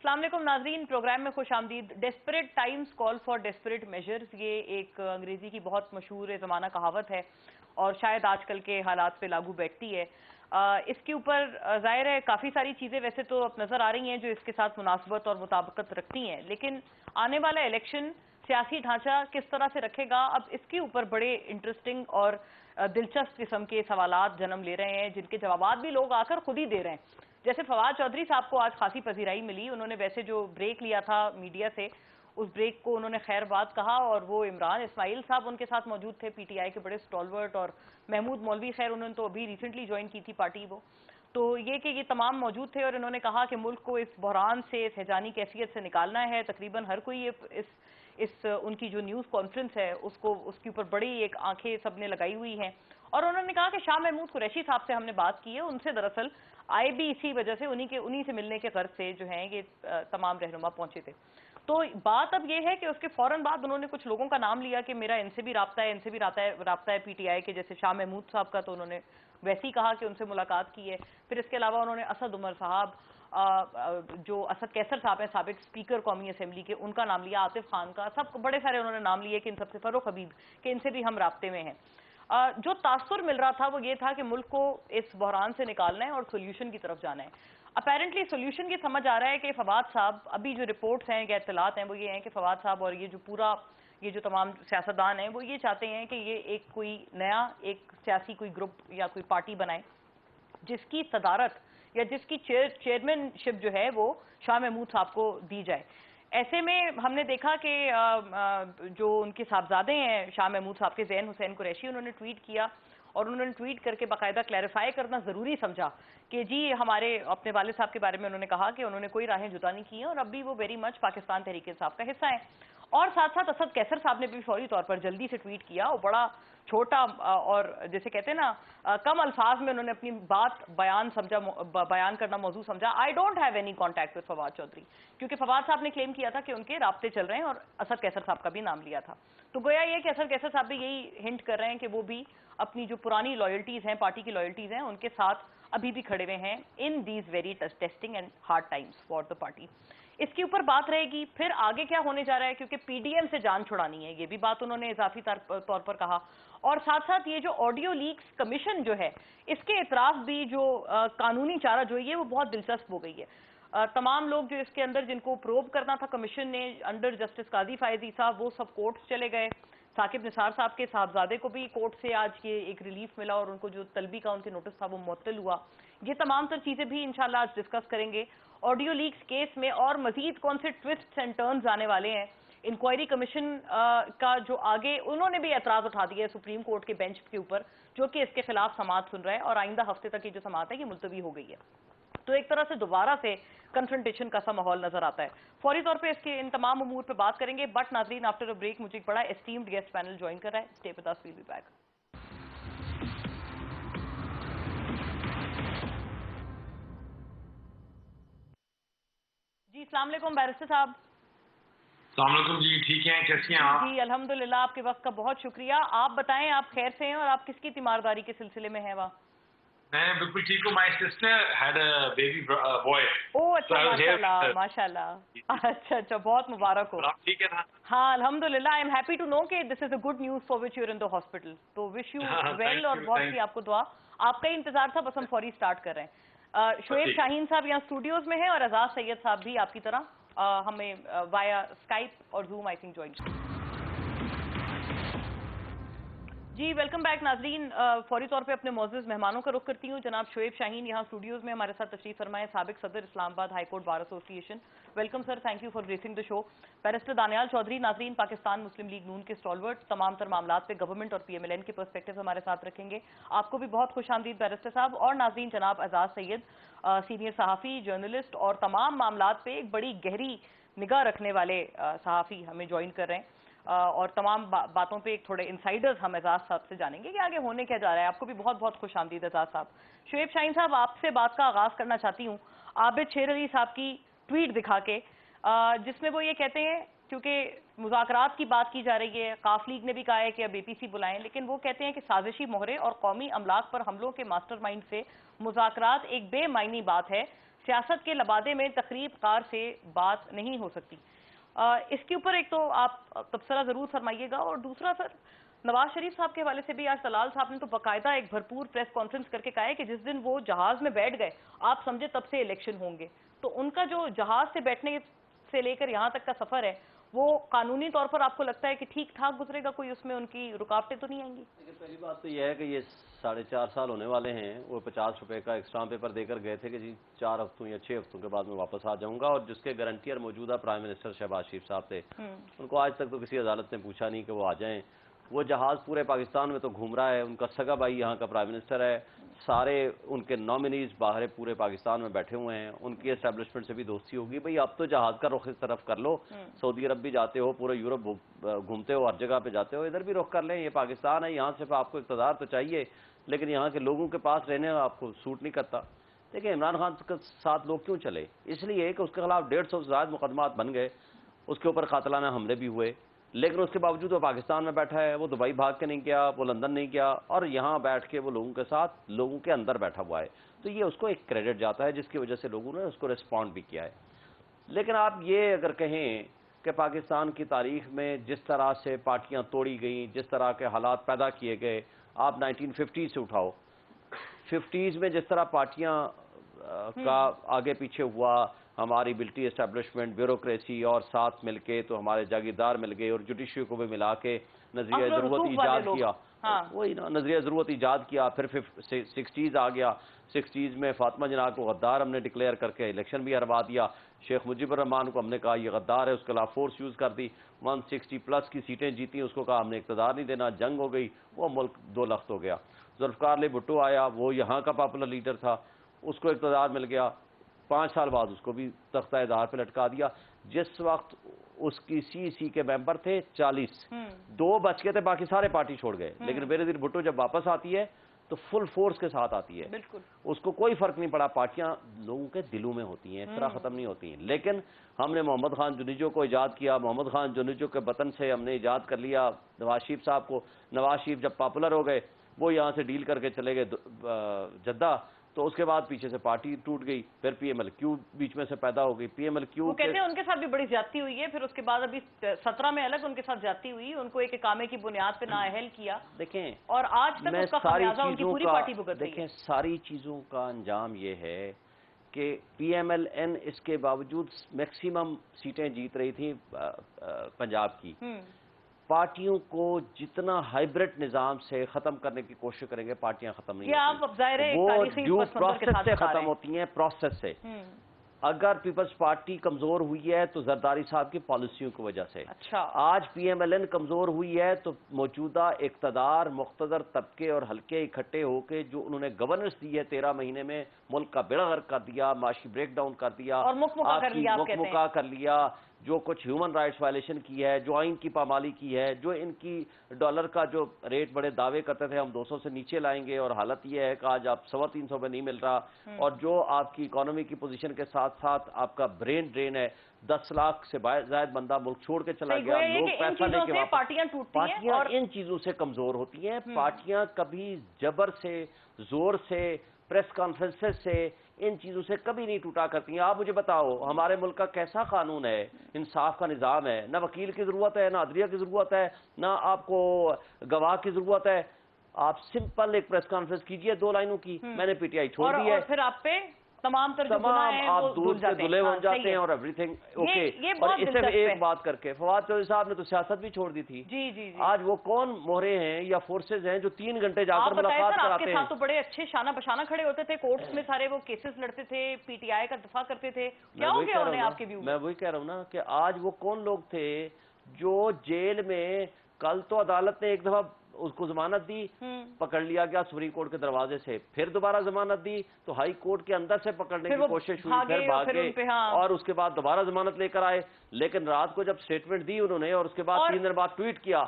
अस्सलाम वालेकुम नाजरीन, प्रोग्राम में खुश आमदीद। Desperate times call for desperate measures, ये एक अंग्रेजी की बहुत मशहूर ज़माना कहावत है और शायद आजकल के हालात पे लागू बैठती है। इसके ऊपर ज़ाहिर है काफ़ी सारी चीज़ें वैसे तो अब नज़र आ रही हैं जो इसके साथ मुनासबत और मुताबिकत रखती हैं, लेकिन आने वाला इलेक्शन सियासी ढांचा किस तरह से रखेगा, अब इसके ऊपर बड़े इंटरेस्टिंग और दिलचस्प किस्म के सवालात जन्म ले रहे हैं, जिनके जवाबात भी लोग आकर खुद ही दे रहे हैं। जैसे फवाद चौधरी साहब को आज खासी पजीराई मिली, उन्होंने वैसे जो ब्रेक लिया था मीडिया से उस ब्रेक को उन्होंने खैर बात कहा, और वो इमरान इस्माइल साहब उनके साथ मौजूद थे, पीटीआई के बड़े स्टॉलवर्ट, और महमूद मौलवी, खैर उन्होंने तो अभी रिसेंटली ज्वाइन की थी पार्टी वो, तो ये तमाम मौजूद थे और इन्होंने कहा कि मुल्क को इस बहरान से, इस हैजानी कैफियत से निकालना है। तकरीबन हर कोई इस उनकी जो न्यूज़ कॉन्फ्रेंस है उसके ऊपर बड़ी एक आंखें सबने लगाई हुई हैं, और उन्होंने कहा कि शाह महमूद कुरैशी साहब से हमने बात की है, उनसे दरअसल आए भी इसी वजह से, उन्हीं से मिलने के गर्ज से जो हैं ये तमाम रहनुमा पहुंचे थे। तो बात अब ये है कि उसके फौरन बाद उन्होंने कुछ लोगों का नाम लिया कि मेरा इनसे भी राब्ता है पीटीआई के, जैसे शाह महमूद साहब का तो उन्होंने वैसे ही कहा कि उनसे मुलाकात की है। फिर इसके अलावा उन्होंने असद उमर साहब, जो असद कैसर साहब हैं साबिक स्पीकर कौमी असेंबली के, उनका नाम लिया, आतिफ खान का, सब बड़े सारे उन्होंने नाम लिए कि इन सबसे, फरूख हबीब कि इनसे भी हम राब्ते में हैं। जो तासुर मिल रहा था वो ये था कि मुल्क को इस बहरान से निकालना है और सोल्यूशन की तरफ जाना है। अपेरेंटली सोल्यूशन की समझ आ रहा है कि फवाद साहब, अभी जो रिपोर्ट्स हैं या इत्तलात हैं वो ये हैं कि फवाद साहब और ये जो तमाम सियासतदान हैं वो ये चाहते हैं कि ये एक कोई नया एक सियासी कोई ग्रुप या कोई पार्टी बनाए जिसकी सदारत या जिसकी चेयरमैनशिप जो है वो शाह महमूद साहब को दी जाए। ऐसे में हमने देखा कि जो उनके साहबजादे हैं शाह महमूद साहब के, ज़ैन हुसैन कुरैशी, उन्होंने ट्वीट किया और उन्होंने ट्वीट करके बाकायदा क्लैरिफाई करना ज़रूरी समझा कि जी हमारे अपने वालिद साहब के बारे में उन्होंने कहा कि उन्होंने कोई राहें जुदा नहीं की हैं और अब भी वो वेरी मच पाकिस्तान तहरीक इंसाफ का हिस्सा है। और साथ साथ असद कैसर साहब ने भी फौरी तौर पर जल्दी से ट्वीट किया और बड़ा छोटा और जैसे कहते हैं ना कम अल्फाज में उन्होंने अपनी बात बयान करना मौजू समझा। I don't have any contact with Fawad Chaudhry, क्योंकि फवाद साहब ने क्लेम किया था कि उनके राब्ते चल रहे हैं और असद कैसर साहब का भी नाम लिया था। तो गोया ये कि असद कैसर साहब भी यही हिंट कर रहे हैं कि वो भी अपनी जो पुरानी लॉयल्टीज हैं, पार्टी की लॉयल्टीज हैं, उनके साथ अभी भी खड़े हुए हैं in these very testing and hard times for the party. इसके ऊपर बात रहेगी फिर आगे क्या होने जा रहा है, क्योंकि पीडीएम से जान छुड़ानी है, ये भी बात उन्होंने इजाफी तौर पर कहा। और साथ साथ ये जो ऑडियो लीक्स कमीशन जो है इसके इतराफ भी जो कानूनी चारा जो है वो बहुत दिलचस्प हो गई है। तमाम लोग जो इसके अंदर जिनको प्रोब करना था कमीशन ने अंडर जस्टिस काजी फायजी साहब, वो सब कोर्ट चले गए। साकिब निसार साहब के साहबजादे को भी कोर्ट से आज ये एक रिलीफ मिला और उनको जो तलबी का उनके नोटिस था वो मुअत्तल हुआ। ये तमाम तर चीजें भी इंशाल्लाह आज डिस्कस करेंगे। ऑडियो लीक्स केस में और मजीद कौन से ट्विस्ट्स एंड टर्न्स आने वाले हैं, इंक्वायरी कमीशन का जो आगे उन्होंने भी एतराज उठा दिया है सुप्रीम कोर्ट के बेंच के ऊपर, जो कि इसके खिलाफ समाअत सुन रहा है और आइंदा हफ्ते तक की जो समाअत है ये मुलतवी हो गई है। तो एक तरह से दोबारा से कन्फ्रंटेशन का सा माहौल नजर आता है। फौरी तौर पे इसके इन तमाम उमूर पे बात करेंगे, बट नाज़रीन आफ्टर अ ब्रेक मुझे एक बड़ा एस्टीम्ड गेस्ट पैनल ज्वाइन कर रहा है। Stay with us, we will be back. जी अस्सलाम वालेकुम बैरिस्टर साहब। अस्सलाम वालेकुम जी, ठीक हैं, कैसी हैं आप? जी अल्हम्दुलिल्लाह, आपके वक्त का बहुत शुक्रिया। आप बताएं आप खैर से हैं और आप किसकी तीमारदारी के सिलसिले में हैं वहाँ? मैं बिल्कुल ठीक हूँ। My sister had a baby boy. Oh अच्छा, माशाल्लाह माशाल्लाह। अच्छा, बहुत मुबारक हो। आप ठीक है ना? हाँ अल्हम्दुलिल्लाह, I am happy to know कि this is a good news for which you are in the hospital. तो विश यू वेल और बहुत सी आपको दुआ। आपका ही इंतजार था, बस हम फौरी स्टार्ट कर रहे हैं। शोएब शाहीन साहब यहाँ स्टूडियोज में हैं और एजाज सैयद साहब भी आपकी तरह हमें वाया स्काइप और जूम आई थिंक ज्वाइन। जी वेलकम बैक नाजरीन। फौरी तौर पे अपने मौजूद मेहमानों का रुख करती हूँ। जनाब शोएब शाहीन यहाँ स्टूडियोज में हमारे साथ तशरीफ फरमाए, साबिक सदर Islamabad high court bar association. Welcome sir, thank you for gracing the show. Barrister Danial Chaudhry नाजरीन पाकिस्तान मुस्लिम लीग नून के स्टॉलवर्ट, तमाम तर मामलात पे गवर्नमेंट और पीएमएलएन के पर्सपेक्टिव हमारे साथ रखेंगे। आपको भी बहुत खुश आमदीद बैरिस्टर साहब। और नाजरीन जनाब एजाज सैयद, सीनियर सहाफ़ी, जर्नलिस्ट और तमाम मामलात पे एक बड़ी गहरी निगाह रखने वाले सहाफ़ी हमें ज्वाइन कर रहे हैं और तमाम बातों पे एक थोड़े इनसाइडर्स हम एजाज साहब से जानेंगे कि आगे होने क्या जा रहा है। आपको भी बहुत बहुत खुश आमदीद एजाज साहब। शोएब शाहीन साहब, आपसे बात का आगाज करना चाहती हूँ आबिद शेर अली साहब की ट्वीट दिखा के, जिसमें वो ये कहते हैं, क्योंकि मुज़ाकरात की बात की जा रही है, काफ लीग ने भी कहा है कि अब एपीसी बुलाएं, लेकिन वो कहते हैं कि साजिशी मोहरे और कौमी अमलाक पर हमलों के मास्टरमाइंड से मुज़ाकरात एक बेमायनी बात है। सियासत के लबादे में तकरीब कार से बात नहीं हो सकती। इसके ऊपर एक तो आप तबसरा ज़रूर फरमाइएगा, और दूसरा सर नवाज शरीफ साहब के हवाले से भी आज तलाल साहब ने तो बाकायदा एक भरपूर प्रेस कॉन्फ्रेंस करके कहा है कि जिस दिन वो जहाज में बैठ गए आप समझे तब से इलेक्शन होंगे। तो उनका जो जहाज से बैठने से लेकर यहाँ तक का सफर है वो कानूनी तौर पर आपको लगता है कि ठीक ठाक गुजरेगा, कोई उसमें उनकी रुकावटें तो नहीं आएंगी? देखिए, पहली बात तो यह है कि ये 4.5 साल होने वाले हैं। वो 50 रुपए का एक स्टाम्प पेपर देकर गए थे कि जी 4 हफ्तों या 6 हफ्तों के बाद मैं वापस आ जाऊंगा, और जिसके गारंटियर मौजूदा प्राइम मिनिस्टर शहबाज शरीफ साहब थे। उनको आज तक तो किसी अदालत ने पूछा नहीं कि वो आ जाएं। वो जहाज पूरे पाकिस्तान में तो घूम रहा है, उनका सगा भाई यहाँ का प्राइम मिनिस्टर है, सारे उनके नॉमिनीज बाहर पूरे पाकिस्तान में बैठे हुए हैं, उनकी एस्टेब्लिशमेंट से भी दोस्ती होगी। भाई अब तो जहाज का रुख इस तरफ कर लो, सऊदी अरब भी जाते हो, पूरे यूरोप घूमते हो, हर जगह पे जाते हो, इधर भी रुख कर लें। ये पाकिस्तान है, यहाँ सिर्फ आपको इक़्तिदार तो चाहिए, लेकिन यहाँ के लोगों के पास रहने आपको सूट नहीं करता। देखिए, इमरान खान के साथ लोग क्यों चले? इसलिए कि उसके खिलाफ 150 से ज़्यादा मुकदमात बन गए, उसके ऊपर कातिलाना हमले भी हुए, लेकिन उसके बावजूद वो पाकिस्तान में बैठा है। वो दुबई भाग के नहीं गया, वो लंदन नहीं गया, और यहाँ बैठ के वो लोगों के साथ, लोगों के अंदर बैठा हुआ है। तो ये उसको एक क्रेडिट जाता है, जिसकी वजह से लोगों ने उसको रिस्पॉन्ड भी किया है। लेकिन आप ये अगर कहें कि पाकिस्तान की तारीख में जिस तरह से पार्टियां तोड़ी गई, जिस तरह के हालात पैदा किए गए, आप 1950 से उठाओ, 50s में जिस तरह पार्टियां का आगे पीछे हुआ, हमारी मिलिट्री एस्टेब्लिशमेंट, ब्यूरोक्रेसी, और साथ मिलके तो हमारे जागीरदार मिल गए, और जुडिशरी को भी मिला के नजरिया ज़रूरत ईजाद किया। वही ना, नजरिया ज़रूरत ईजाद किया। फिर 60s आ गया, 60s में फातिमा जिन्ना को गद्दार हमने डिक्लेयर करके इलेक्शन भी हरवा दिया। शेख मुजीबुर रहमान को हमने कहा ये गद्दार है, उसके खिलाफ फोर्स यूज़ कर दी, 160+ की सीटें जीती, उसको कहा हमने इक़्तिदार नहीं देना, जंग हो गई, वो मुल्क दो लख्त हो गया। जुल्फ़िकार अली भुट्टो आया, वो यहाँ का पॉपुलर लीडर था, उसको इक़्तिदार मिल गया, 5 साल बाद उसको भी तख्ता-ए-दार पे लटका दिया। जिस वक्त उसकी सीसी के मेंबर थे 40, 2 बच गए थे, बाकी सारे पार्टी छोड़ गए। लेकिन बेनज़ीर भुट्टो जब वापस आती है तो फुल फोर्स के साथ आती है, बिल्कुल उसको कोई फर्क नहीं पड़ा। पार्टियां लोगों के दिलों में होती हैं, इस तरह खत्म नहीं होती हैं। लेकिन हमने मोहम्मद खान जुनेजो को इजाद किया, मोहम्मद खान जुनेजो के वतन से हमने इजाद कर लिया नवाज शरीफ साहब को। नवाज शरीफ जब पॉपुलर हो गए, वो यहाँ से डील करके चले गए जद्दा, तो उसके बाद पीछे से पार्टी टूट गई, फिर PMLQ बीच में से पैदा हो गई। PMLQ वो कहते हैं उनके साथ भी बड़ी ज्यादती हुई है, फिर उसके बाद अभी 17 में अलग उनके साथ ज्यादती हुई, उनको एक इकामे की बुनियाद पे नाअहल किया। देखें, और आज तक उसका खमियाजा उनकी पूरी पार्टी भुगत रही है। देखें, सारी चीजों का अंजाम ये है कि PMLN इसके बावजूद मैक्सिमम सीटें जीत रही थी पंजाब की। पार्टियों को जितना हाइब्रिड निजाम से खत्म करने की कोशिश करेंगे, पार्टियां खत्म नहीं होती, वो ड्यू प्रोसेस से खत्म होती हैं, प्रोसेस से। अगर पीपल्स पार्टी कमजोर हुई है तो जरदारी साहब की पॉलिसियों की वजह से। अच्छा, आज PMLN कमजोर हुई है तो मौजूदा इक़्तिदार, मुख्तदर तबके और हल्के इकट्ठे होकर जो उन्होंने गवर्नेंस दी है 13 महीने में, मुल्क का बेड़ा गर्क कर दिया, माशी ब्रेक डाउन कर दिया, और मुकमुका कर लिया, जो कुछ ह्यूमन राइट्स वायलेशन की है, जो आइन की पामाली की है, जो इनकी डॉलर का जो रेट बड़े दावे करते थे हम 200 से नीचे लाएंगे, और हालत ये है कि आज आप 350 में नहीं मिल रहा, और जो आपकी इकोनॉमी की पोजीशन के साथ साथ आपका ब्रेन ड्रेन है, 10 लाख से ज्यादा बंदा मुल्क छोड़ के चला गया, लोग पैसा लेके पार्टियां इन चीजों से कमजोर होती हैं। पार्टियां कभी जबर से, जोर से, प्रेस कॉन्फ्रेंसेस से, इन चीजों से कभी नहीं टूटा करती हैं। आप मुझे बताओ, हमारे मुल्क का कैसा कानून है, इंसाफ का निज़ाम है, ना वकील की जरूरत है, ना अदलिया की जरूरत है, ना आपको गवाह की जरूरत है। आप सिंपल एक प्रेस कॉन्फ्रेंस कीजिए 2 लाइनों की, मैंने PTI छोड़ दी है, और फिर आप पे तमाम आप दूध से धुले हो जाते हैं और एवरीथिंग ओके। और इससे एक बात करके फवाद चौधरी साहब ने तो सियासत भी छोड़ दी थी। जी। आज वो कौन मोहरे हैं या फोर्सेज हैं जो 3 घंटे जाकर मुलाकात कराते हैं? आपके साथ तो बड़े अच्छे शाना बशाना खड़े होते थे, कोर्ट्स में सारे वो केसेस लड़ते थे, PTI का दफा करते थे, क्या हो गया उन्हें आपके व्यू? मैं वही कह रहा हूँ ना कि आज वो कौन लोग थे जो जेल में, कल तो अदालत ने एक दफा उसको जमानत दी, पकड़ लिया गया सुप्रीम कोर्ट के दरवाजे से, फिर दोबारा जमानत दी तो हाई कोर्ट के अंदर से पकड़ने की कोशिश हुई, फिर भागे, और उसके बाद दोबारा जमानत लेकर आए। लेकिन रात को जब स्टेटमेंट दी उन्होंने और उसके बाद 3 दिन बाद ट्वीट किया,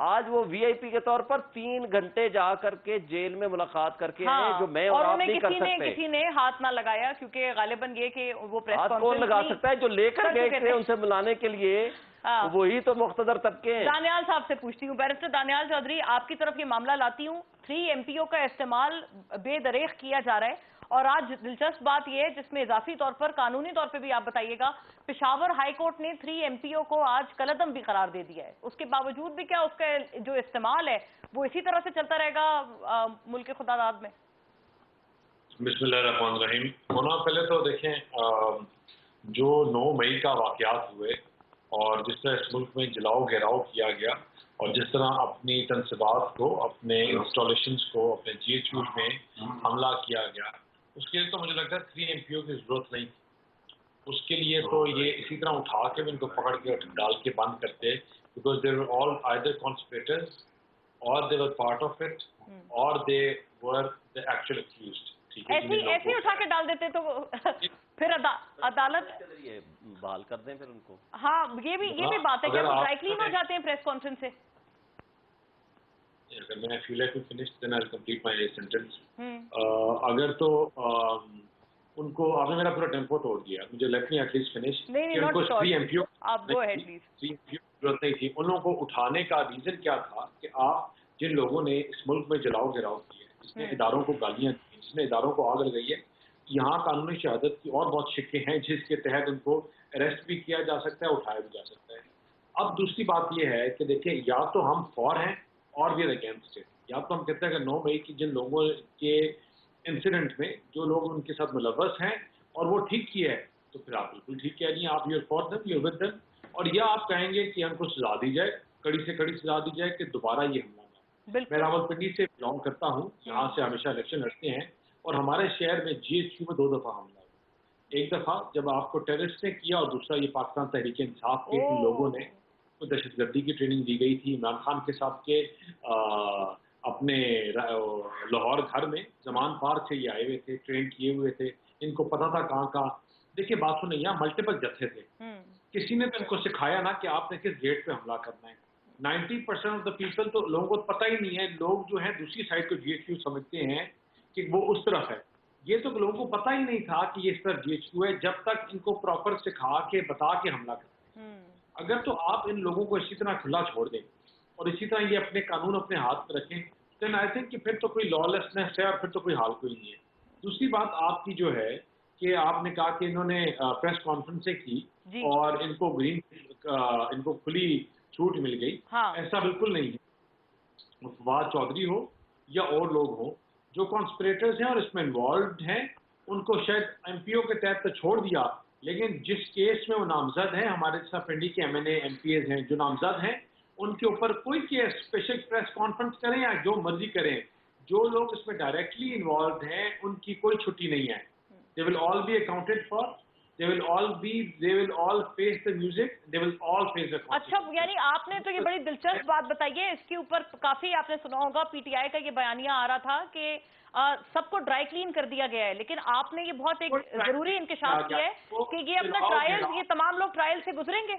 आज वो VIP के तौर पर 3 घंटे जा करके जेल में मुलाकात करके आए, जो मैं और आप नहीं कर सकते। किसी ने हाथ ना लगाया, क्योंकि गालिबन ये कि वो प्रेस कॉन्फ्रेंस कौन लगा सकता है? जो लेकर गए थे उनसे मिलाने के लिए, वही तो मुख्तदर तबके हैं। दानियाल साहब से पूछती हूँ, बैरिस्टर दानियाल चौधरी, आपकी तरफ ये मामला लाती हूँ। 3 MPO का इस्तेमाल बेदरेख किया जा रहा है, اور آج دلچسپ بات یہ ہے جس میں اضافی طور پر قانونی طور پہ بھی آپ بتائیے گا، پشاور ہائی کورٹ نے 3 MP کو آج کالعدم بھی قرار دے دیا ہے، اس کے باوجود بھی کیا اس کا جو استعمال ہے وہ اسی طرح سے چلتا رہے گا ملک خدا داد میں؟ بسم اللہ الرحمن الرحیم. مونا پہلے تو دیکھیں جو 9 مئی کا واقعات ہوئے اور جس طرح اس ملک میں جلاؤ گھیراؤ کیا گیا اور جس طرح اپنی تنصیبات کو، اپنے انسٹالیشنز کو، اپنے GHUs میں حملہ کیا گیا، اس کے لیے تو مجھے لگتا ہے 3 MPO کی ضرورت نہیں تھی. اس کے لیے تو یہ اسی طرح اٹھا کے ان کو پکڑ کے ڈال کے بند کرتے، because they were all either کانسپریٹرز اور دے ور پارٹ آف اٹ اور دے ور دا ایکچوئل اکیوزڈ. ایسے اٹھا کے ڈال دیتے تو پھر عدالت بحال کر دیں پھر ان کو. ہاں یہ بھی بات ہے کہ وہ ڈرائی کلین ہو جاتے ہیں پریس کانفرنس سے. اگر میں فیل ہے finish then I will complete my sentence. اگر تو ان کو آپ نے میرا پورا ٹیمپو توڑ دیا، مجھے let me at least finish. ان کو 3 MPO ضرورت نہیں تھی. ان لوگوں کو اٹھانے کا ریزن کیا تھا کہ آپ جن لوگوں نے اس ملک میں جلاؤ گھیراؤ کیا، جس نے اداروں کو گالیاں دی، جس نے اداروں کو آگ لگائی ہے، یہاں قانونی شہادت کی اور بہت شکیں ہیں جس کے تحت ان کو اریسٹ بھی کیا جا سکتا ہے، اٹھایا بھی جا سکتا ہے. اب دوسری بات یہ ہے کہ دیکھیں یا تو ہم فور ہیں اور وی آر اگینسٹ اٹ، یا تو ہم کہتے ہیں کہ 9 مئی کی جن لوگوں کے انسیڈنٹ میں جو لوگ ان کے ساتھ ملوث ہیں اور وہ ٹھیک کیا ہے تو پھر آپ بالکل ٹھیک کہہ رہی ہیں، آپ you are for them, you are with them. اور یا آپ کہیں گے کہ ہم کو سزا دی جائے، کڑی سے کڑی سزا دی جائے کہ دوبارہ یہ حملہ نہ. میں راولپنڈی سے بلانگ کرتا ہوں، یہاں سے ہمیشہ الیکشن لڑتے ہیں اور ہمارے شہر میں GHU میں 2 دفعہ حملہ ہوا. ایک دفعہ جب آپ کو ٹیررسٹ نے کیا اور دوسرا یہ پاکستان تحریک انصاف کے لوگوں نے دہشت گردی کی ٹریننگ دی گئی تھی عمران خان کے ساتھ کے اپنے لاہور گھر میں زمان پارک سے یہ آئے ہوئے تھے، ٹرین کیے ہوئے تھے، ان کو پتا تھا کہاں کہاں. دیکھیے بات سنیں، یہاں ملٹیپل جتھے تھے، کسی نے تو ان کو سکھایا نا کہ آپ نے کس گیٹ پہ حملہ کرنا ہے. 90% آف دا پیپل تو لوگوں کو پتہ ہی نہیں ہے. لوگ جو ہیں دوسری سائڈ کو GHU سمجھتے ہیں کہ وہ اس طرف ہے. یہ تو لوگوں کو پتہ ہی نہیں تھا کہ یہ اس طرف GHU ہے جب تک ان کو پراپر سکھا کے بتا کے حملہ کرتے ہیں. اگر تو آپ ان لوگوں کو اسی طرح کھلا چھوڑ دیں اور اسی طرح یہ اپنے قانون اپنے ہاتھ میں رکھیں دین آئی تھنک کہ پھر تو کوئی لا لیسنس ہے اور پھر تو کوئی حال کوئی نہیں ہے. دوسری بات آپ کی جو ہے کہ آپ نے کہا کہ انہوں نے پریس کانفرنسیں کی اور ان کو کھلی چھوٹ مل گئی. ایسا بالکل نہیں ہے. فواد چودھری ہو یا اور لوگ ہوں جو کانسپریٹرز ہیں اور اس میں انوالوڈ ہیں، ان کو شاید MPO کے تحت تو چھوڑ دیا، لیکن جس کیس میں وہ نامزد ہیں، ہمارے جیسا پنڈی کے MNA MPs ہیں جو نامزد ہیں، ان کے اوپر کوئی کیس اسپیشل پریس کانفرنس کریں یا جو مرضی کریں، جو لوگ اس میں ڈائریکٹلی انوالوڈ ہیں ان کی کوئی چھٹی نہیں ہے. They will all be accounted for. They will all face the music. They will all face the consequences. اچھا، یعنی آپ نے تو یہ بڑی دلچسپ بات بتائی ہے. اس کے اوپر کافی آپ نے سنا ہوگا PTI کا یہ بیانیہ آ رہا تھا کہ سب کو ڈرائی کلین کر دیا گیا ہے، لیکن آپ نے یہ بہت ایک ضروری انکشاف کیا ہے کہ یہ اپنا ٹرائل، یہ تمام لوگ ٹرائل سے گزریں گے.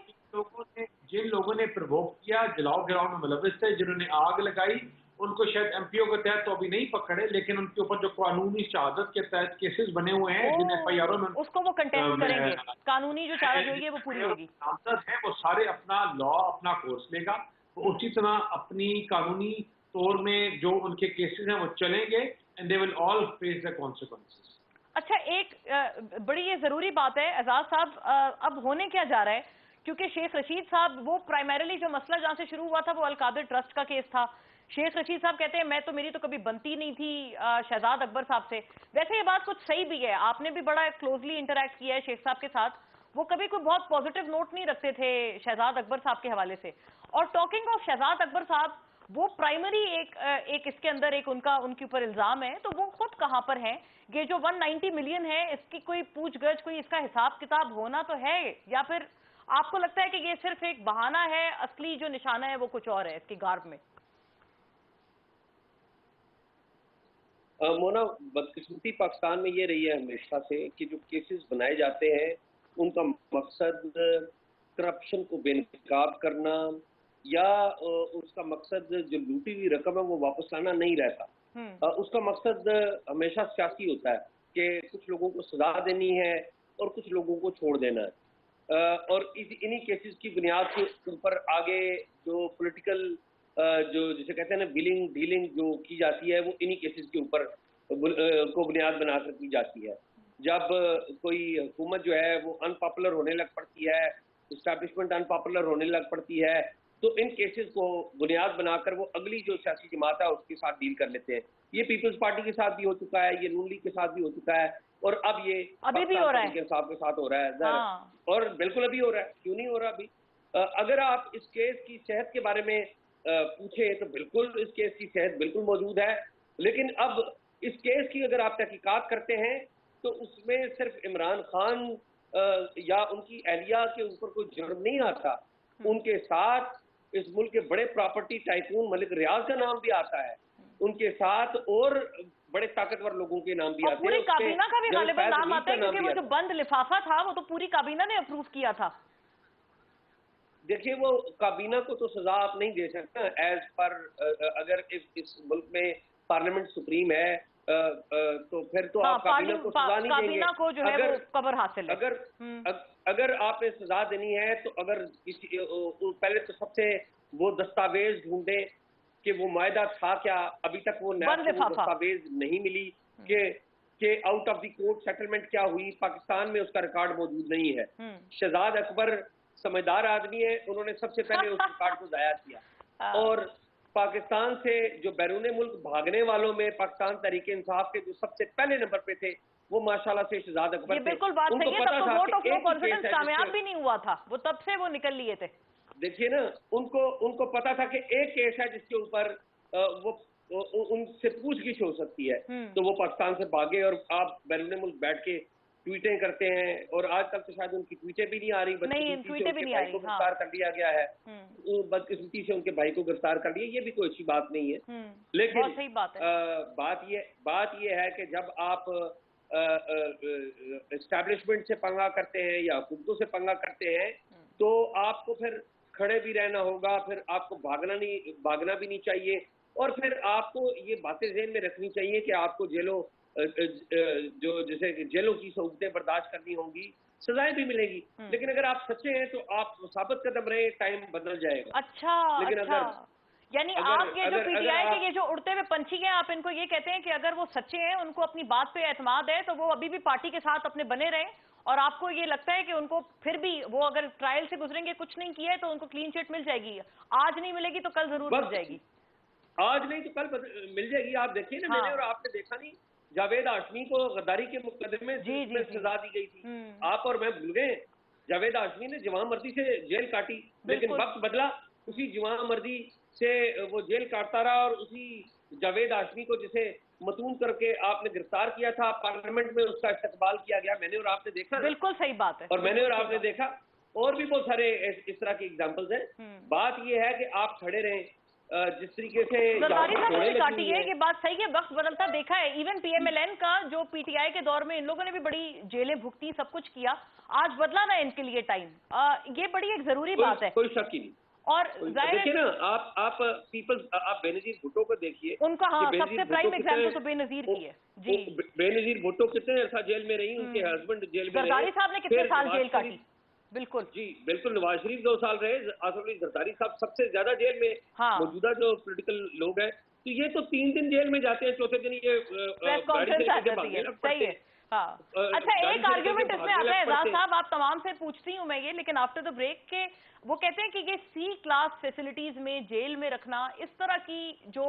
جن لوگوں نے پرووک کیا، جلاؤ گراؤ میں ملوث تھے، جنہوں نے آگ لگائی، ان کو شاید MPO کے تحت تو ابھی نہیں پکڑے، لیکن ان کے اوپر جو قانونی شہادت کے تحت کیسز بنے ہوئے ہیں جن FIR میں اس کو وہ کنٹیسٹ کریں گے. قانونی جو چارج ہوگی وہ پوری ہوگی. نامزد ہیں وہ سارے اپنا لا اپنا کورس لے گا، وہ اسی طرح اپنی قانونی طور میں جو ان کے کیسز ہیں وہ چلیں گے and they will all face the consequences. اچھا، ایک بڑی یہ ضروری بات ہے اعزاز صاحب، اب ہونے کیا جا رہا ہے، کیونکہ شیخ رشید صاحب وہ پرائمریلی جو مسئلہ جہاں سے شروع ہوا تھا وہ القادر ٹرسٹ کا کیس تھا. شیخ رشید صاحب کہتے ہیں میری تو کبھی بنتی نہیں تھی شہزاد اکبر صاحب سے. ویسے یہ بات کچھ صحیح بھی ہے، آپ نے بھی بڑا کلوزلی انٹریکٹ کیا ہے شیخ صاحب کے ساتھ. وہ کبھی کوئی بہت پازیٹیو نوٹ نہیں رکھتے تھے شہزاد اکبر صاحب کے حوالے سے. اور ٹاکنگ آف شہزاد اکبر صاحب، وہ پرائمری ایک اس کے اندر ایک ان کے اوپر الزام ہے، تو وہ خود کہاں پر ہیں؟ یہ جو 190 ملین ہے، اس کی کوئی پوچھ گچھ، کوئی اس کا حساب کتاب ہونا تو ہے، یا پھر آپ کو لگتا ہے کہ یہ صرف ایک بہانہ ہے، اصلی جو نشانہ ہے وہ کچھ اور ہے اس کی گارب میں؟ مونا، بدقسمتی پاکستان میں یہ رہی ہے ہمیشہ سے کہ جو کیسز بنائے جاتے ہیں ان کا مقصد کرپشن کو بے نقاب کرنا یا اس کا مقصد جو لوٹی ہوئی رقم ہے وہ واپس لانا نہیں رہتا. اس کا مقصد ہمیشہ سیاسی ہوتا ہے کہ کچھ لوگوں کو سزا دینی ہے اور کچھ لوگوں کو چھوڑ دینا ہے. اور انہی کیسز کی بنیاد کے اوپر آگے جو پولیٹیکل جو جسے کہتے ہیں نا ویلنگ ڈیلنگ جو کی جاتی ہے وہ انہی کیسز کے اوپر को बुनियाद बनाकर की जाती है। जब कोई हुकूमत जो है वो अनपॉपुलर होने लग पड़ती है, इस्टेब्लिशमेंट अनपॉपुलर होने लग पड़ती है, तो इन केसेस को बुनियाद बनाकर वो अगली जो सियासी जमात है उसके साथ डील कर लेते हैं। ये पीपल्स पार्टी के साथ भी हो चुका है, ये नून लीग के साथ भी हो चुका है, और अब ये अभी भी हो रहा है, साहब के साथ हो रहा है। और बिल्कुल अभी हो रहा है, क्यों नहीं हो रहा अभी? अगर आप इस केस की सेहत के बारे में पूछे तो बिल्कुल इस केस की सेहत बिल्कुल मौजूद है, लेकिन अब इस केस की अगर आप तहकीकात करते हैं तो उसमें सिर्फ इमरान खान या उनकी अहलिया के ऊपर कोई जुर्म नहीं आता, उनके साथ इस मुल्क के बड़े प्रॉपर्टी टाइकून मलिक रियाज का नाम भी आता है, उनके साथ और बड़े ताकतवर लोगों के नाम भी आते हैं। पूरी काबीना का भी गालिबन नाम आता है, क्योंकि वो जो बंद लिफाफा था वो तो पूरी काबीना ने अप्रूव किया था। देखिए, वो काबीना को तो सजा आप नहीं दे सकते एज पर, अगर इस मुल्क में पार्लियामेंट सुप्रीम है तो फिर तो आप काबीना को सजा नहीं देंगे। काबीना को जो है वो कबर हासिल है। अगर आपने सजा देनी है तो अगर किसी पहले तो सबसे वो दस्तावेज ढूंढे कि वो मायदा था क्या, अभी तक वो दस्तावेज नहीं मिली कि out of the court settlement क्या हुई, पाकिस्तान में उसका रिकॉर्ड मौजूद नहीं है। शहजाद अकबर समझदार आदमी है, उन्होंने सबसे पहले उस रिकॉर्ड को जाया किया, और पाकिस्तान से जो बैरून मुल्क भागने वालों में पाकिस्तान तहरीक इंसाफ के जो सबसे पहले नंबर पे थे वो माशाल्लाह से शहजाद अकबर थे। बिल्कुल बात सही है, तब तो वोट ऑफ नो कॉन्फिडेंस कामयाब भी नहीं हुआ था, वो तब से वो निकल लिए थे। देखिए ना, उनको पता था कि एक केस है जिसके ऊपर वो उनसे पूछगिछ हो सकती है, तो वो पाकिस्तान से भागे, और आप बैरून मुल्क बैठ के ट्वीटें करते हैं, और आज तक तो शायद उनकी ट्वीटें भी नहीं आ रही, ट्वीटें भी नहीं आ रही, गिरफ्तार कर लिया गया है, बदकिस्मती से उनके भाई को गिरफ्तार कर लिया, ये भी कोई अच्छी बात नहीं है। लेकिन सही बात है। बात ये है कि जब आप एस्टैब्लिशमेंट से पंगा करते हैं या हुकूमतों से पंगा करते हैं तो आपको फिर खड़े भी रहना होगा, फिर आपको भागना भी नहीं चाहिए, और फिर आपको ये बातें ज़हन में रखनी चाहिए कि आपको जैसे जेलों की सहूलतें बर्दाश्त करनी होंगी, सजाएं भी मिलेगी, लेकिन अगर आप सच्चे हैं तो आप साबित कदम रहे, टाइम बदल जाएगा। लेकिन यानी आप ये जो पीटीआई के ये जो उड़ते हुए पंछी हैं, आप इनको ये कहते हैं कि अगर वो सच्चे हैं, उनको अपनी बात पे एतमाद है, तो वो अभी भी पार्टी के साथ अपने बने रहें, और आपको ये लगता है कि उनको फिर भी वो अगर ट्रायल से गुजरेंगे, कुछ नहीं किया है तो उनको क्लीन चिट मिल जाएगी, आज नहीं मिलेगी तो कल जरूर मिल जाएगी। आज नहीं तो कल मिल जाएगी। आप देखिए ना, मैंने और आपने देखा नहीं, जावेद हाशमी को गद्दारी के मुकदमे में सजा दी गई थी, आप और मैं भूल गए। जावेद हाशमी ने जवां मर्जी से जेल काटी, लेकिन वक्त बदला, उसी जवां मर्जी से वो जेल काटता रहा, और उसी जावेद हाशमी को जिसे मतून करके आपने गिरफ्तार किया था, पार्लियामेंट में उसका इस्तकबाल किया गया, मैंने और आपने देखा। बिल्कुल सही बात है। और मैंने और आपने देखा, और भी बहुत सारे इस तरह के एग्जाम्पल्स हैं। बात ये है कि आप खड़े रहें, जिस तरीके से जरदारी साहब ने भी काटी है, ये बात सही है, वक्त बदलता देखा है। इवन पीएमएलएन का जो पीटीआई के दौर में इन लोगों ने भी बड़ी जेलें भुगती, सब कुछ किया, आज बदला ना इनके लिए टाइम, ये बड़ी एक जरूरी बात है, कोई शक ही नहीं। और देखिए ना, आप पीपल्स, आप बेनजीर भुट्टो को देखिए, उनका सबसे प्राइम एग्जाम्पल तो बेनजीर की है जी। बेनजीर भुट्टो कितने अर्सा जेल में रही, उनके हस्बैंड जेल में, जरदारी साहब ने कितने साल जेल काटी। बिल्कुल जी, बिल्कुल। नवाज शरीफ 2 साल रहे, आसिफ अली जरदारी साहब सबसे ज्यादा जेल में मौजूदा जो पॉलिटिकल लोग हैं, तो ये तो 3 दिन जेल में जाते हैं, चौथे दिन ये प्रेस कॉन्फ्रेंस आ जाती है। सही है। अच्छा, एक आर्ग्यूमेंट इसमें आता है, एजाज साहब आप तमाम से पूछती हूँ मैं ये, लेकिन आफ्टर द ब्रेक के वो कहते हैं कि ये C क्लास फैसिलिटीज में जेल में रखना, इस तरह की जो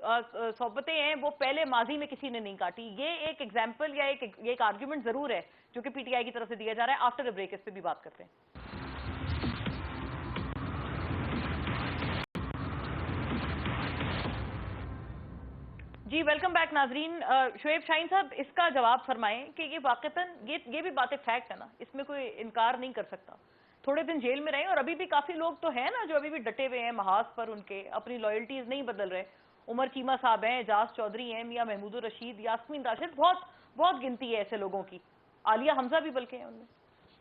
सोबतें हैं वो पहले माजी में किसी ने नहीं काटी। ये एक एग्जाम्पल या एक आर्ग्यूमेंट जरूर है जो कि पीटीआई की तरफ से दिया जा रहा है। आफ्टर द ब्रेक इस पे भी बात करते हैं। जी वेलकम बैक नाजरीन। शुएब शाहीन साहब, इसका जवाब फरमाएं कि ये वाकतन ये भी बातें फैक्ट है ना, इसमें कोई इनकार नहीं कर सकता। थोड़े दिन जेल में रहे और अभी भी काफी लोग तो हैं ना जो अभी भी डटे हुए हैं महाज पर, उनके अपनी लॉयल्टीज नहीं बदल रहे। उमर चीमा साहब हैं, एजाज चौधरी हैं, मियां महमूद रशीद, यास्मीन राशिद, बहुत गिनती है ऐसे लोगों की, आलिया हमजा भी बल्कि हैं उनमें।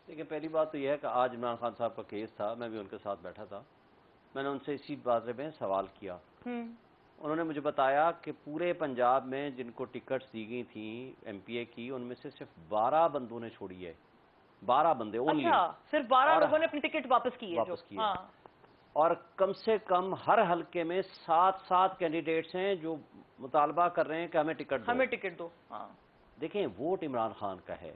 देखिए, पहली बात तो यह है कि आज इमरान खान साहब का केस था, मैं भी उनके साथ बैठा था, मैंने उनसे इसी बारे में सवाल किया। उन्होंने मुझे बताया कि पूरे पंजाब में जिनको टिकट्स दी गई थी MPA की, उनमें से सिर्फ 12 बंदों ने छोड़ी है, 12 बंदे ओनली। सिर्फ 12 लोगों ने अपनी टिकट वापस की है। और कम से कम हर हलके में 7 कैंडिडेट्स हैं जो مطالبہ کر رہے ہیں کہ ہمیں ٹکٹ دو، ہمیں ٹکٹ دو. دیکھیں ووٹ عمران خان کا ہے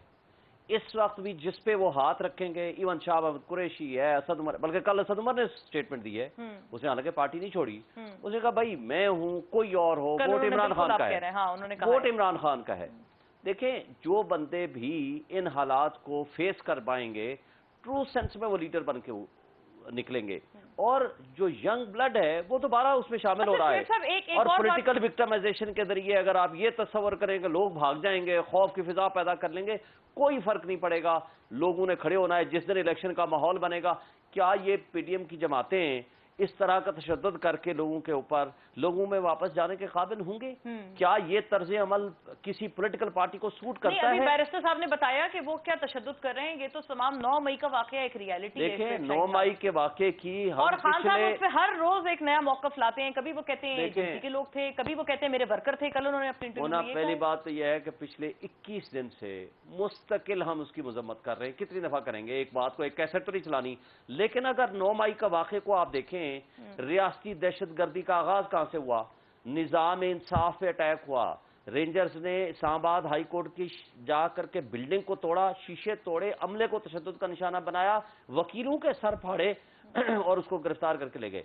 اس وقت بھی، جس پہ وہ ہاتھ رکھیں گے، ایون شاہ محمود قریشی ہے، اسد عمر، بلکہ کل اسد عمر نے اسٹیٹمنٹ دی ہے، اس نے حالانکہ پارٹی نہیں چھوڑی، اس نے کہا بھائی میں ہوں کوئی اور ہو، ووٹ عمران خان کا ہے، ووٹ عمران خان کا ہے. دیکھیں جو بندے بھی ان حالات کو فیس کر پائیں گے ٹرو سینس میں وہ لیڈر بن کے نکلیں گے، اور جو ینگ بلڈ ہے وہ دوبارہ اس میں شامل ہو رہا ہے. اور پولیٹیکل وکٹمائزیشن کے ذریعے اگر آپ یہ تصور کریں کہ لوگ بھاگ جائیں گے، خوف کی فضا پیدا کر لیں گے، کوئی فرق نہیں پڑے گا. لوگوں نے کھڑے ہونا ہے جس دن الیکشن کا ماحول بنے گا. کیا یہ پی ڈی ایم کی جماعتیں اس طرح کا تشدد کر کے لوگوں کے اوپر لوگوں میں واپس جانے کے قابل ہوں گے؟ کیا یہ طرز عمل کسی پولیٹیکل پارٹی کو سوٹ کرتا ہے؟ بیرسٹر صاحب نے بتایا کہ وہ کیا تشدد کر رہے ہیں، یہ تو تمام 9 مئی کا واقعہ ایک ریالٹی ہے. دیکھیں 9 مئی کے واقعے کی اور خان صاحب اس پہ ہر روز ایک نیا موقف لاتے ہیں. کبھی وہ کہتے ہیں ایجنسی کے لوگ تھے، کبھی وہ کہتے ہیں میرے ورکر تھے. کل انہوں نے اپنی انٹرویو میں پہلی بات تو یہ ہے کہ پچھلے 21 دن سے مستقل ہم اس کی مذمت کر رہے ہیں. کتنی دفعہ کریں گے ایک بات کو، ایک کیسٹ تو نہیں چلانی. لیکن اگر 9 مئی کا واقعے کو آپ دیکھیں، ریاستی دہشت گردی کا آغاز کہاں سے ہوا؟ نظام انصاف پہ اٹیک ہوا. رینجرز نے اسلام آباد ہائی کورٹ کی جا کر کے بلڈنگ کو توڑا، شیشے توڑے، عملے کو تشدد کا نشانہ بنایا، وکیلوں کے سر پھاڑے اور اس کو گرفتار کر کے لے گئے،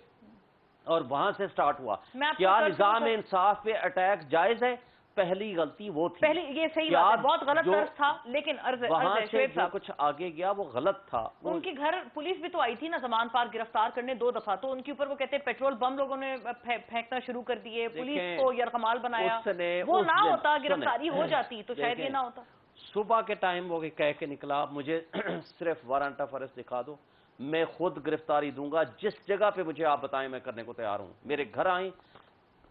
اور وہاں سے سٹارٹ ہوا. کیا نظام انصاف پہ اٹیک جائز ہے؟ پہلی غلطی وہ تھی. پہلی یہ صحیح بات ہے، بہت غلط طرز تھا، لیکن وہاں سے جو کچھ آگے گیا وہ غلط تھا. ان کے گھر پولیس بھی تو آئی تھی نا زمان پار گرفتار کرنے 2 دفعہ، تو ان کے اوپر وہ کہتے ہیں پیٹرول بم لوگوں نے پھینکنا شروع کر دیے، پولیس کو یرغمال بنایا. وہ نہ ہوتا، گرفتاری ہو جاتی تو شاید یہ نہ ہوتا. صبح کے ٹائم وہ کہہ کے نکلا مجھے صرف وارنٹ آف ارسٹ دکھا دو، میں خود گرفتاری دوں گا، جس جگہ پہ مجھے آپ بتائیں میں کرنے کو تیار ہوں. میرے گھر آئیں،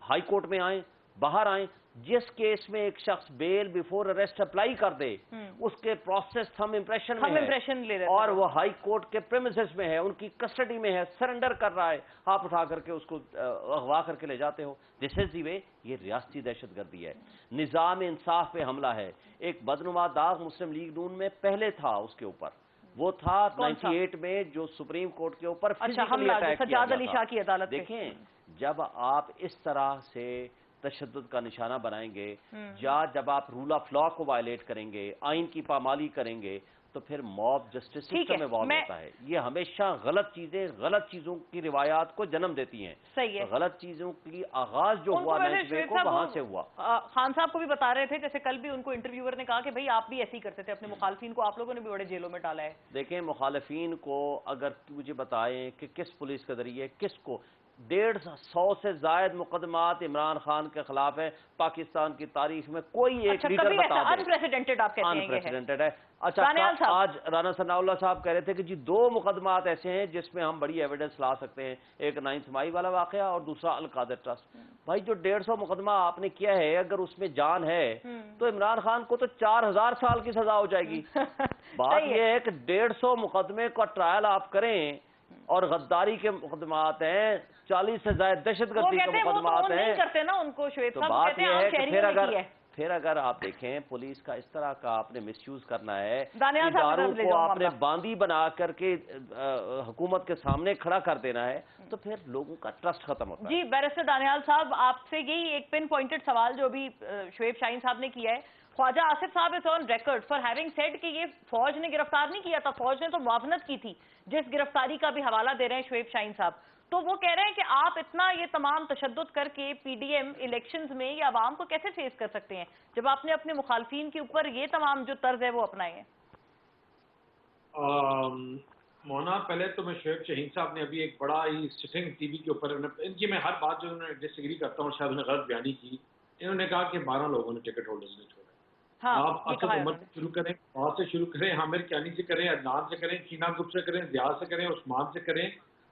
ہائی کورٹ میں آئیں، باہر آئیں. جس کیس میں ایک شخص بیل بیفور اریسٹ اپلائی کر دے اس کے پروسیس ہم امپریشن میں ہے، اور وہ ہائی کورٹ کے پریمیسز میں ہے، ان کی کسٹڈی میں ہے، سرنڈر کر رہا ہے، آپ اٹھا کر کے اس کو اغوا کر کے لے جاتے ہو. دس از دی وے. یہ ریاستی دہشت گردی ہے، نظام انصاف پہ حملہ ہے. ایک بدنما داغ مسلم لیگ نون میں پہلے تھا اس کے اوپر، وہ تھا 98 میں جو سپریم کورٹ کے اوپر فزیکلی اٹیک کیا گیا تھا. دیکھیں جب آپ اس طرح سے تشدد کا نشانہ بنائیں گے، یا جب آپ رول آف لا کو وائلیٹ کریں گے، آئین کی پامالی کریں گے، تو پھر موب جسٹس سسٹم میں ایوالو ہوتا ہے. یہ ہمیشہ غلط چیزیں، غلط چیزوں کی روایات کو جنم دیتی ہیں. غلط چیزوں کی آغاز جو ہوا وہاں سے ہوا. خان صاحب کو بھی بتا رہے تھے، جیسے کل بھی ان کو انٹرویور نے کہا کہ بھئی آپ بھی ایسے ہی کرتے تھے، اپنے مخالفین کو آپ لوگوں نے بھی بڑے جیلوں میں ڈالا ہے. دیکھیں مخالفین کو اگر مجھے بتائیں کہ کس پولیس کے ذریعے کس کو 150 سے زائد مقدمات عمران خان کے خلاف ہے پاکستان کی تاریخ میں، کوئی ایک لیڈر بتا دے. انپریسیڈنٹڈ آپ کہتے ہیں انپریسیڈنٹڈ ہے. اچھا آج رانا ثناء اللہ صاحب کہہ رہے تھے کہ جی 2 مقدمات ایسے ہیں جس میں ہم بڑی ایویڈنس لا سکتے ہیں، ایک 9 مئی والا واقعہ اور دوسرا القادر ٹرسٹ. بھائی جو 150 مقدمہ آپ نے کیا ہے، اگر اس میں جان ہے تو عمران خان کو تو 4000 سال کی سزا ہو جائے گی. بات یہ ہے کہ 150 مقدمے کا ٹرائل آپ کریں، اور غداری کے مقدمات ہیں، 40 سے زائد دہشت گردی کے مقدمات ہیں. تو بات یہ ہے کہ پھر اگر آپ دیکھیں پولیس کا اس طرح کا آپ نے مس یوز کرنا ہے، اداروں کو آپ نے باندی بنا کر کے حکومت کے سامنے کھڑا کر دینا ہے، تو پھر لوگوں کا ٹرسٹ ختم ہوتا ہے. جی بیرسٹر دانیال صاحب، آپ سے یہی ایک پن پوائنٹڈ سوال جو بھی شعیب شاہین صاحب نے کیا ہے. خواجہ آصف صاحب is on record for having said کہ یہ فوج نے گرفتار نہیں کیا تھا، فوج نے تو معاونت کی تھی، جس گرفتاری کا بھی حوالہ دے رہے ہیں شعیب شاہین صاحب. تو وہ کہہ رہے ہیں کہ آپ اتنا یہ تمام تشدد کر کے پی ڈی ایم الیکشنز میں یہ عوام کو کیسے فیس کر سکتے ہیں جب آپ نے اپنے مخالفین کے اوپر یہ تمام جو طرز ہے وہ اپنائے ہیں؟ مونا پہلے تو میں شعیب شاہین صاحب نے ابھی ایک بڑا ہی سٹنگ ٹی وی کے اوپر، ان کی میں ہر بات جو انہوں نے ڈس ایگری کرتا ہوں، شاید انہوں نے غلط بیانی کی. انہوں نے کہا کہ 12 لوگوں نے ٹکٹ ہولڈرز نے چھوڑا. آپ اسد عمر سے شروع کریں، وہاں سے شروع کریں، عامر کیانی سے کریں، عدنان سے کریں، چینا گروپ سے کریں، ضیاء سے کریں، عثمان سے کریں،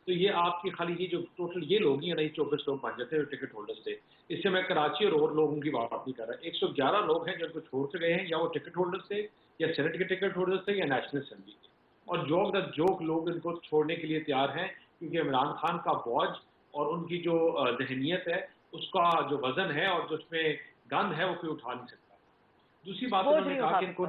تو یہ آپ کی خالی یہ جو ٹوٹل یہ لوگ ہی ہیں، نہیں 24 لوگ بن جاتے ہیں ٹکٹ ہولڈرز تھے. اس سے میں کراچی اور لوگوں کی بات نہیں کر رہا. 111 لوگ ہیں جو ان کو چھوڑ کے گئے ہیں، یا وہ ٹکٹ ہولڈرز تھے، یا سینٹ کے ٹکٹ ہولڈرز تھے، یا نیشنل اسمبلی کے. اور جو لوگ ان کو چھوڑنے کے لیے تیار ہیں، کیونکہ عمران خان کا بوجھ اور ان کی جو ذہنیت ہے، اس کا جو وزن ہے اور جو اس میں گند ہے، وہ کوئی اٹھا نہیں سکتا. دوسری بات انہوں نے کہا کہ ان کو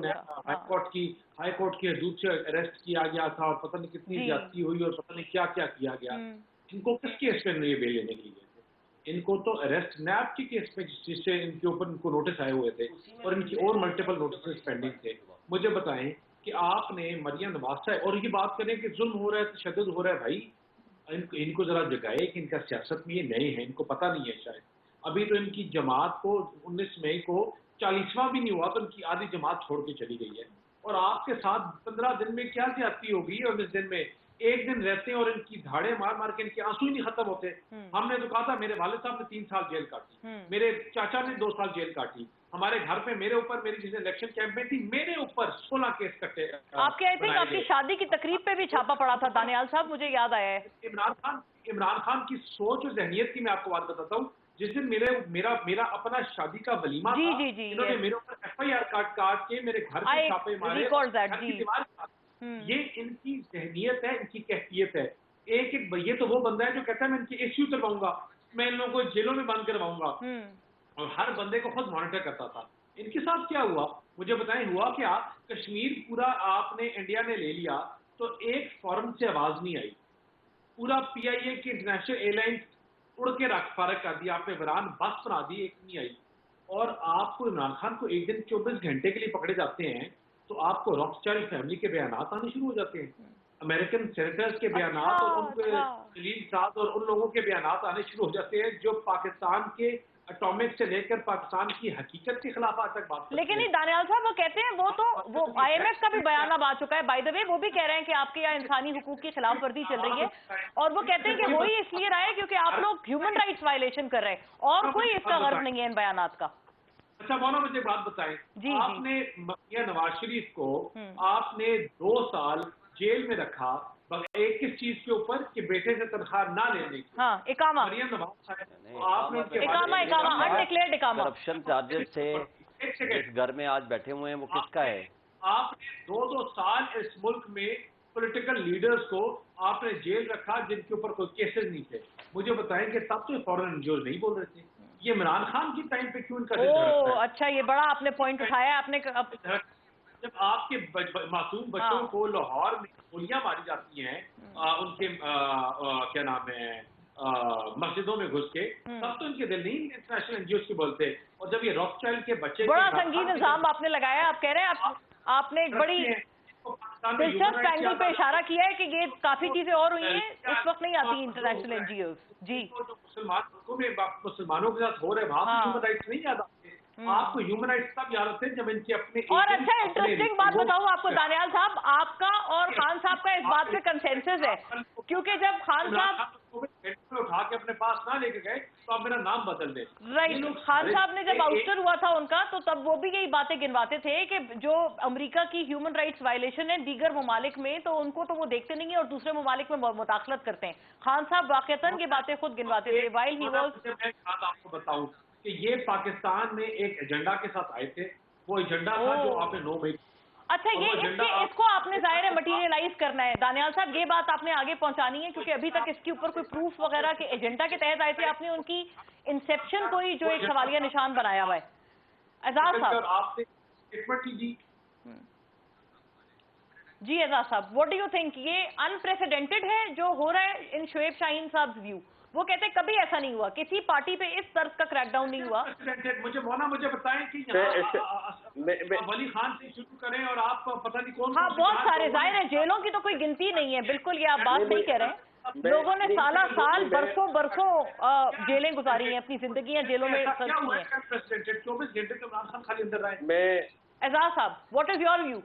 ہائی کورٹ کی حدود سے اریسٹ کیا گیا تھا، اور پتہ نہیں کتنی زیادتی ہوئی، اور پتہ نہیں کیا کیا کیا گیا. ان کو کس کیس پہ یہ بیل لینے کے لیے گئے تھے؟ ان کو تو अरेस्ट नैब के केस में जिससे इनके ऊपर इनको नोटिस आए हुए थे और इनकी और मल्टीपल नोटिस पेंडिंग थे। मुझे बताएं कि आपने मरियम नवाज साहब और ये बात करें कि जुल्म हो रहा है, तशद्दुद हो रहा है, भाई इनको जरा जगाए कि इनका सियासत में ये नए हैं, इनको पता नहीं है शायद। अभी तो इनकी जमात को 19 मई को 40वां भी नहीं हुआ तो इनकी आधी जमात छोड़ के चली गई है, और आपके साथ 15 दिन में क्या ज्यादती होगी। और 19 दिन में एक दिन रहते हैं और इनकी धाड़े मार मार के इनके आंसू ही नहीं खत्म होते। हमने तो कहा था, मेरे वालिद साहब ने 3 साल जेल काटी, मेरे चाचा ने 2 साल जेल काटी, हमारे घर पे मेरे ऊपर, मेरी जिस इलेक्शन कैंपेन थी मेरे ऊपर 16 केस कटे। आपके आई थिंक आपकी शादी की तकरीब पे भी छापा पड़ा था दानियाल साहब, मुझे याद आया है। इमरान खान की सोच और जहनियत की मैं आपको बात बताता हूँ। जिस दिन मेरा अपना शादी का वलीमा था, इन्होंने मेरे ऊपर FIR काट के मेरे घर पे छापे मारे, घर की दीवार। ये इनकी जहनियत है, इनकी कैफियत है। एक ये तो वो बंदा है जो कहता है मैं इनकी एसयू करवाऊंगा, मैं इन लोगों को जेलों में बंद करवाऊंगा, और हर बंदे को खुद मॉनिटर करता था। इनके साथ क्या हुआ मुझे बताएं। हुआ क्या, कश्मीर पूरा आपने इंडिया ने ले लिया तो एक फॉरेन से आवाज नहीं आई, पूरा PIA की इंटरनेशनल एयरलाइन उड़ के फारग कर दिया, आपने वरान बस बना दी, एक नहीं आई। और आपको इमरान खान को एक दिन 24 घंटे के लिए पकड़े जाते हैं तो आपको रॉकस्टार फैमिली के बयानात आने शुरू हो जाते हैं, अमेरिकन सेनेटर्स के बयानात और उनके खलील साद और उन लोगों के बयानात आने शुरू हो जाते हैं जो पाकिस्तान के एटॉमिक से लेकर पाकिस्तान की हकीकत के खिलाफ आज तक बात। लेकिन नहीं दानियाल साहब, वो कहते हैं वो IMF का भी बयान अब आ चुका है, बाय द वे, वो भी कह रहे हैं कि आपके यहाँ इंसानी हुकूक की खिलाफ वर्जी चल रही है, और वो कहते हैं कि हो ही इसलिए रहा है क्योंकि आप लोग ह्यूमन राइट्स वायलेशन कर रहे हैं, और कोई इसका गर्व नहीं है इन बयानात का। अच्छा मौना, मुझे बात बताएं, आपने मियां नवाज शरीफ को आपने 2 साल जेल में रखा एक किस चीज के ऊपर कि बेटे से तनख्वाह ना लेने की। हाँ, इकामा। मरियम नवाज आपने इकामा अनडिक्लेयर्ड इकामा, करप्शन चार्जेस से इस घर में आज बैठे हुए हैं, वो किसका है? आपने 2 साल इस मुल्क में पॉलिटिकल लीडर्स को आपने जेल रखा जिनके ऊपर कोई केसेस नहीं थे। मुझे बताएं कि तब तो फॉरेन एनजीओ नहीं बोल रहे थे, ये इमरान खान की टाइम पे क्यों इनका अच्छा, ये बड़ा आपने पॉइंट उठाया। आपने जब आपके मासूम बच्चों को लाहौर में गोलियां मारी जाती हैं उनके क्या नाम है मस्जिदों में घुस के, तब तो इनके दिल नहीं इंटरनेशनल एनजीओ की बोलते। और जब ये रॉकस्टाइल के बच्चे, बड़ा संगीन इल्जाम आपने लगाया। आप कह रहे हैं आपने एक बड़ी दिलचस्प एंगल पे इशारा किया है कि ये काफी चीजें और हुई हैं, उस वक्त नहीं आती इंटरनेशनल एनजीओ। जी, मुसलमानों के साथ हो रहे वहाँ ह्यूमन राइट्स नहीं याद आते। आपको ह्यूमन राइट्स तब याद आते हैं जब इनके अपने। और अच्छा, इंटरेस्टिंग बात बताऊं आपको दानियाल साहब, आपका और खान साहब का इस बात पे कंसेंसस है, क्योंकि जब खान साहब उठा के अपने पास ना लेके गए तो आप मेरा नाम बदल दें। राइट, खान साहब ने जब आउस्टर हुआ था उनका, तो तब वो भी यही बातें गिनवाते थे कि जो अमेरिका की ह्यूमन राइट्स वायलेशन है दीगर ममालिक में, तो उनको तो वो देखते नहीं है और दूसरे ममालिक में मुदाखलत करते हैं। खान साहब वाकईतन ये बातें खुद गिनवाते थे। वाइल ही वाज, मैं आपको बताऊं कि ये पाकिस्तान में एक एजेंडा के साथ आए थे, वो एजेंडा था जो आपने 9 मई। अच्छा, ये इसको आपने जाहिर है मटीरियलाइज करना है दानियाल साहब, ये बात आपने आगे पहुंचानी है, क्योंकि अभी तक इसके ऊपर कोई प्रूफ वगैरह के एजेंडा के तहत आए थे। आपने उनकी इंसेप्शन को ही जो एक सवालिया निशान बनाया हुआ है। एजाज साहब, आपने स्टेटमेंट कीजिए। जी एजाज साहब, व्हाट डू यू थिंक, ये अनप्रेसिडेंटेड है जो हो रहा है इन शोएब शाहीन साहब व्यू? वो कहते हैं कभी ऐसा नहीं हुआ, किसी पार्टी पे इस तर्ज का क्रैकडाउन नहीं हुआ। मुझे बताएं कि वली खान से शुरू करें और आप पता नहीं कौन। हाँ, बहुत सारे, जाहिर है जेलों की तो कोई गिनती नहीं है, बिल्कुल ये आप बात नहीं कह रहे हैं। लोगों ने साल बरसों जेलें गुजारी हैं, अपनी जिंदगियां जेलों में सर्च की हैं। 24 घंटे तो इमरान खान खाली अंदर रहे। एजाज साहब, व्हाट इज योर व्यू?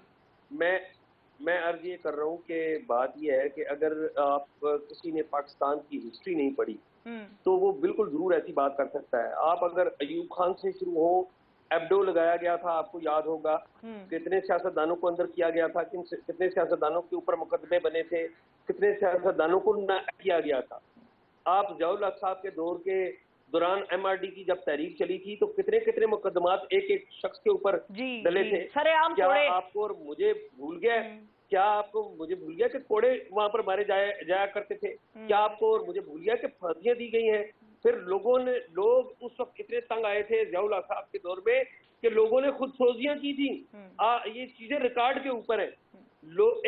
मैं अर्ज ये कर रहा हूँ कि बात ये है कि अगर आप किसी ने पाकिस्तान की हिस्ट्री नहीं पढ़ी तो वो बिल्कुल जरूर ऐसी बात कर सकता है। आप अगर अयूब खान से शुरू हो, एब्डो लगाया गया था, आपको याद होगा कितने सियासतदानों को अंदर किया गया था, कितने सियासतदानों के ऊपर मुकदमे बने थे, कितने सियासतदानों को न किया गया था। आप ज़ियाउल हक साहब के दौर के दौरान MRD की जब तहरीक चली थी तो कितने कितने मुकदमात एक एक शख्स के ऊपर डले थे। क्या आपको और मुझे भूल गया? क्या आपको मुझे भूल गया कि कोड़े वहां पर मारे जाया करते थे? क्या आपको और मुझे भूल गया कि फांसियां दी गई हैं? फिर लोग उस वक्त इतने तंग आए थे ज़ियाउल हक साहब के दौर में कि लोगों ने खुद सोजियां की थी। ये चीजें रिकॉर्ड के ऊपर है।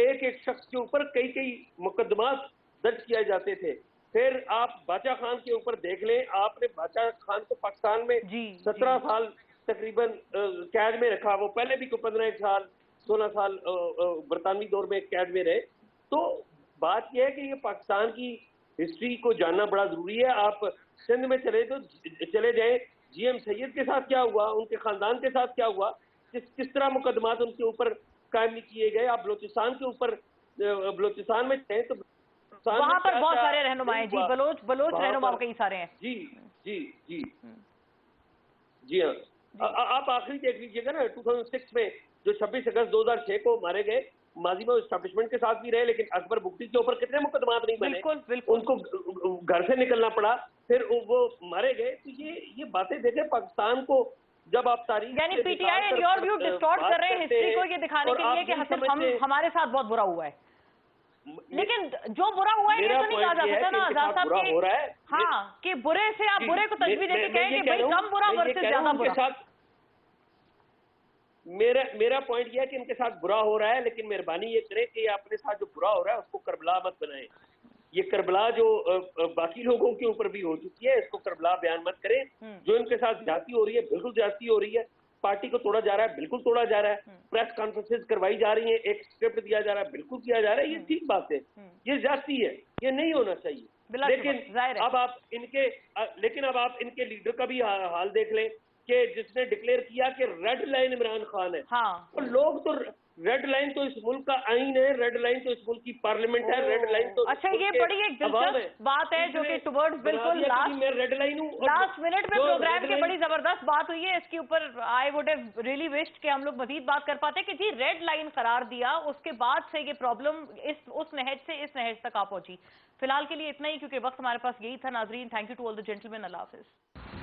एक एक शख्स के ऊपर कई मुकदमात दर्ज किए जाते थे। پھر آپ باچا خان کے اوپر دیکھ لیں، آپ نے باچا خان کو پاکستان میں 17 سال تقریباً قید میں رکھا، وہ پہلے بھی کو 15 سال 16 سال برطانوی دور میں قید میں رہے. تو بات یہ ہے کہ یہ پاکستان کی ہسٹری کو جاننا بڑا ضروری ہے. آپ سندھ میں چلے جائیں، جی ایم سید کے ساتھ کیا ہوا، ان کے خاندان کے ساتھ کیا ہوا، کس طرح مقدمات ان کے اوپر قائم نہیں کیے گئے. آپ بلوچستان کے اوپر، بلوچستان میں جائیں تو وہاں پر بہت سارے رہنما ہیں جی، بلوچ رہنما کئی سارے ہیں. جی جی جی جی ہاں. آپ آخری دیکھ لیجیے گا نا 2006 میں جو 26 اگست 2006 کو مارے گئے، ماضی میں اسٹیبلشمنٹ کے ساتھ بھی رہے، لیکن اکبر بگٹی کے اوپر کتنے مقدمات نہیں بنے، ان کو گھر سے نکلنا پڑا، پھر وہ مارے گئے. تو یہ باتیں دیکھیں پاکستان کو جب آپ تاریخ، یعنی P T I in your view distort کر رہے ہیں ہسٹری کو یہ دکھانے کے لیے کہ ہمارے ساتھ بہت برا ہوا ہے. لیکن جو برا ہوا ہے یہ تو نہیں کہا جا سکتا نا آزاد صاحب کہ ہاں کہ برے سے آپ برے کو تشبیہ دے کے کہیں کہ بھائی کم برا ورسز زیادہ برا. میرا پوائنٹ یہ ہے کہ ان کے ساتھ برا ہو رہا ہے، لیکن مہربانی یہ کریں کہ اپنے ساتھ جو برا ہو رہا ہے اس کو کربلا مت بنائیں. یہ کربلا جو باقی لوگوں کے اوپر بھی ہو چکی ہے، اس کو کربلا بیان مت کریں. جو ان کے ساتھ زیادتی ہو رہی ہے بالکل زیادتی ہو رہی ہے. پارٹی کو توڑا جا رہا ہے بالکل توڑا جا رہا ہے. پریس کانفرنسز کروائی جا رہی ہیں، ایک اسکرپٹ دیا جا رہا ہے بالکل کیا جا رہا ہے. یہ ٹھیک بات ہے، یہ زیادتی ہے، یہ نہیں ہونا چاہیے. لیکن اب آپ ان کے لیڈر کا بھی حال دیکھ لیں کہ جس نے ڈکلیئر کیا کہ ریڈ لائن عمران خان ہے. اور لوگ تو ریڈ لائن تو اس ملک کا آئین ہے، ریڈ لائن تو اس ملک کی پارلیمنٹ ہے، ریڈ لائن تو اچھا یہ بڑی ایک دلچسپ بات ہے جو کہ ٹورڈز بالکل لاسٹ منٹ میں پروگرام کے بڑی زبردست بات ہوئی ہے. اس کے اوپر I would have really wished کہ ہم لوگ مزید بات کر پاتے کہ جی ریڈ لائن قرار دیا، اس کے بعد سے یہ پرابلم اس نہج سے اس نہج تک آ پہنچی. فی الحال کے لیے اتنا ہی کیونکہ وقت ہمارے پاس یہی تھا. ناظرین thank you to all the gentleman. اللہ حافظ.